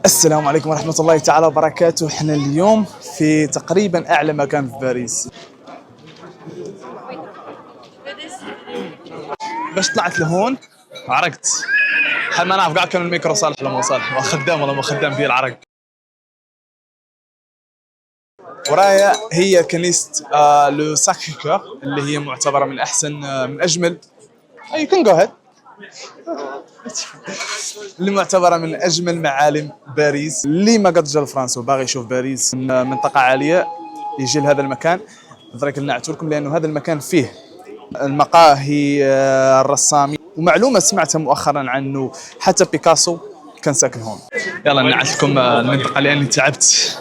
السلام عليكم ورحمة الله تعالى وبركاته. احنا اليوم في تقريبا أعلى مكان في باريس. باش طلعت لهون عرقت، حال ما نعرف كاع كان الميكرو صالح ولا ما صالح، ما خدام ولا ما خدام فيه العرق. ورايا هي كنيسة لو ساكري كور اللي هي معتبرة من أحسن من أجمل you can go ahead اللي معتبرة من أجمل معالم باريس. اللي ما قد جا لفرنسا وباغي يشوف باريس من منطقة عالية يجي لهذا المكان. درك نعت لكم لأنه هذا المكان فيه المقاهي، الرسامين، ومعلومة سمعتها مؤخرا عنه حتى بيكاسو كان ساكن هون. يلا نعت لكم المنطقة لأني تعبت.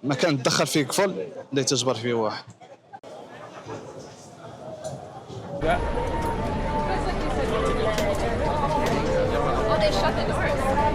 مكان تدخل فيه قفل لا تجبر فيه واحد. Oh, they shut the doors.